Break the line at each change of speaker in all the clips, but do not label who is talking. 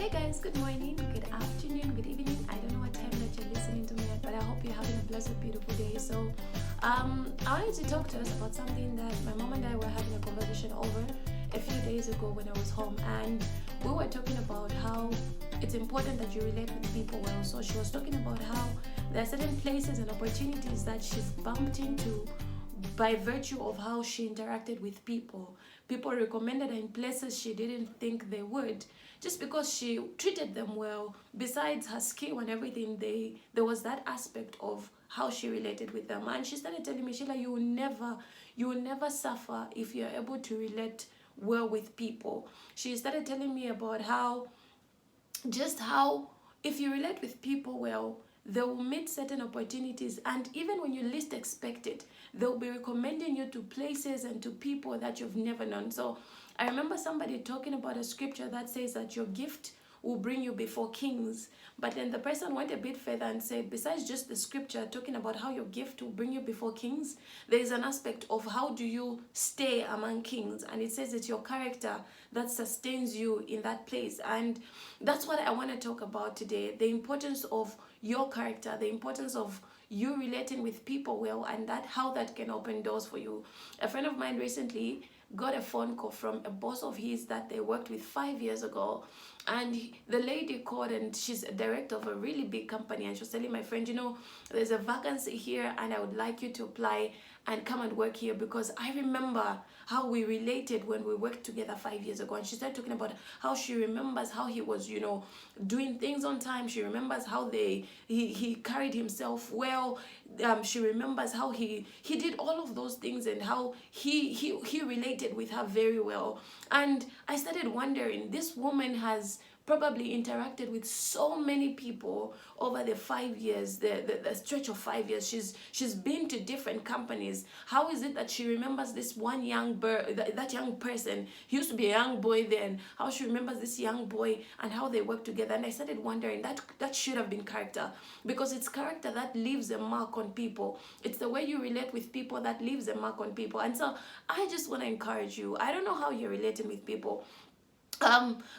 Hey guys, good morning, good afternoon, good evening. I don't know what time that you're listening to me at, but I hope you're having a blessed, beautiful day. I wanted to talk to us about something that my mom and I were having a conversation over a few days ago when I was home, and we were talking about how it's important that you relate with people well. So she was talking about how there are certain places and opportunities that she's bumped into by virtue of how she interacted with people. People recommended her in places she didn't think they would, just because she treated them well. Besides her skill and everything, there was that aspect of how she related with them. And she started telling me, Sheila, you will never suffer if you're able to relate well with people. She started telling me about how if you relate with people well, they will meet certain opportunities, and even when you least expect it, they'll be recommending you to places and to people that you've never known. So I remember somebody talking about a scripture that says that your gift will bring you before kings. But then the person went a bit further and said, besides just the scripture talking about how your gift will bring you before kings, there is an aspect of how do you stay among kings. And it says it's your character that sustains you in that place. And that's what I want to talk about today. The importance of your character, the importance of you relating with people well, and that how that can open doors for you. A friend of mine recently got a phone call from a boss of his that they worked with 5 years ago, and the lady called, and she's a director of a really big company, and she was telling my friend, there's a vacancy here and I would like you to apply and come and work here, because I remember how we related when we worked together 5 years ago. And she started talking about how she remembers how he was, doing things on time. She remembers how he carried himself well. She remembers how he did all of those things, and how he related with her very well. And I started wondering, this woman has probably interacted with so many people over the 5 years, the stretch of 5 years. She's been to different companies. How is it that she remembers this one that young person? He used to be a young boy then. How she remembers this young boy and how they work together. And I started wondering, that should have been character, because it's character that leaves a mark on people. It's the way you relate with people that leaves a mark on people. And so I just want to encourage you. I don't know how you're relating with people.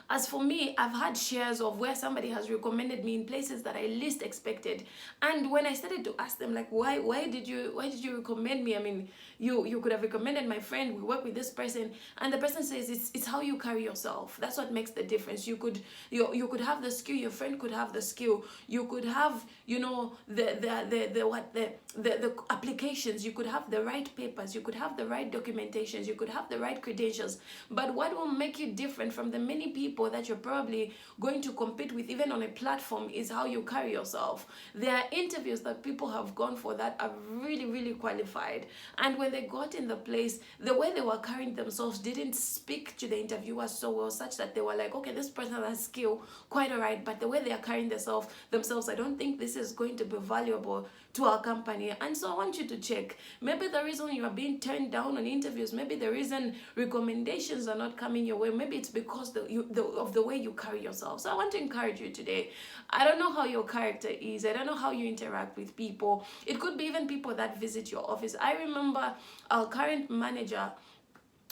As for me, I've had shares of where somebody has recommended me in places that I least expected. And when I started to ask them, like, why did you recommend me? I mean, you could have recommended my friend. We work with this person. And the person says it's how you carry yourself. That's what makes the difference. You could have the skill, your friend could have the skill. You could have, the applications, you could have the right papers, you could have the right documentations, you could have the right credentials. But what will make you different from the many people that you're probably going to compete with, even on a platform, is how you carry yourself. There are interviews that people have gone for that are really, really qualified. And when they got in the place, the way they were carrying themselves didn't speak to the interviewers so well, such that they were like, okay, this person has skill, quite all right, but the way they are carrying themselves, I don't think this is going to be valuable to our company. And so I want you to check. Maybe the reason you are being turned down on interviews, maybe the reason recommendations are not coming your way, maybe it's because of the way you carry yourself. So I want to encourage you today. I don't know how your character is. I don't know how you interact with people. It could be even people that visit your office. I remember our current manager,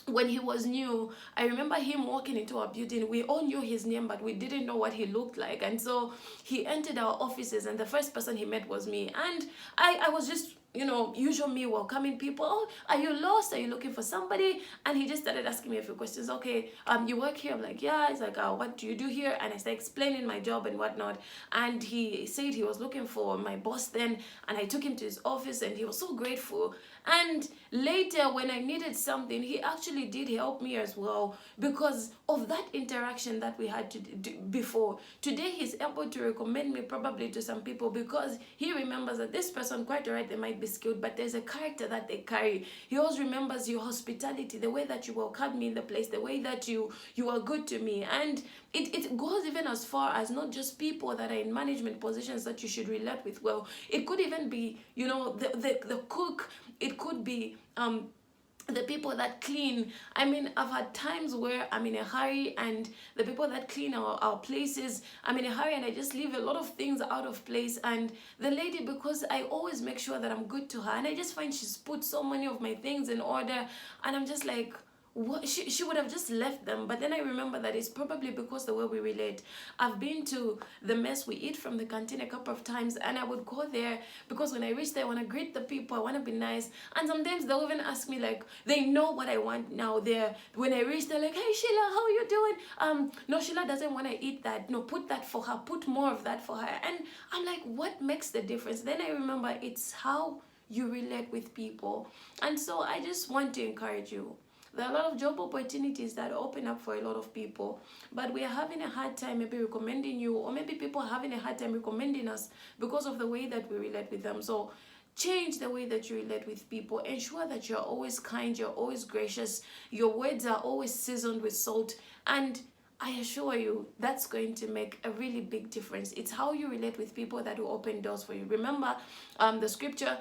when he was new, I remember him walking into our building. We all knew his name, but we didn't know what he looked like. And so he entered our offices, and the first person he met was me. And I was just, usual me welcoming people. Oh, are you lost? Are you looking for somebody? And he just started asking me a few questions. Okay, you work here? I'm like, yeah. He's like, what do you do here? And I started explaining my job and whatnot. And he said he was looking for my boss then, and I took him to his office, and he was so grateful. And later, when I needed something, he actually did help me as well, because of that interaction that we had to do before. Today, he's able to recommend me probably to some people, because he remembers that this person, quite all right, they might be skilled, but there's a character that they carry. He always remembers your hospitality, the way that you welcomed me in the place, the way that you are good to me. And it goes even as far as not just people that are in management positions that you should relate with well. It could even be, the cook. It could be the people that clean. I mean, I've had times where I'm in a hurry, and the people that clean our places, I'm in a hurry and I just leave a lot of things out of place. And the lady, because I always make sure that I'm good to her, and I just find she's put so many of my things in order, and I'm just like, what she would have just left them. But then I remember that it's probably because the way we relate. I've been to the mess we eat from the canteen a couple of times, and I would go there because when I reach there, I want to greet the people, I want to be nice. And sometimes they'll even ask me, like, they know what I want now. They're when I reach, they're like, hey Sheila, how are you doing? No, Sheila doesn't want to eat that. No, put that for her, put more of that for her. And I'm like, what makes the difference? Then I remember it's how you relate with people. And so I just want to encourage you. There are a lot of job opportunities that open up for a lot of people, but we are having a hard time maybe recommending you, or maybe people are having a hard time recommending us because of the way that we relate with them. So change the way that you relate with people. Ensure that you're always kind, you're always gracious, your words are always seasoned with salt, and I assure you that's going to make a really big difference. It's how you relate with people that will open doors for you. Remember the scripture,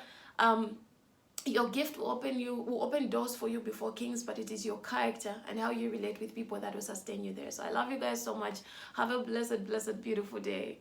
your gift will open doors for you before kings, but it is your character and how you relate with people that will sustain you there. So I love you guys so much. Have a blessed, beautiful day.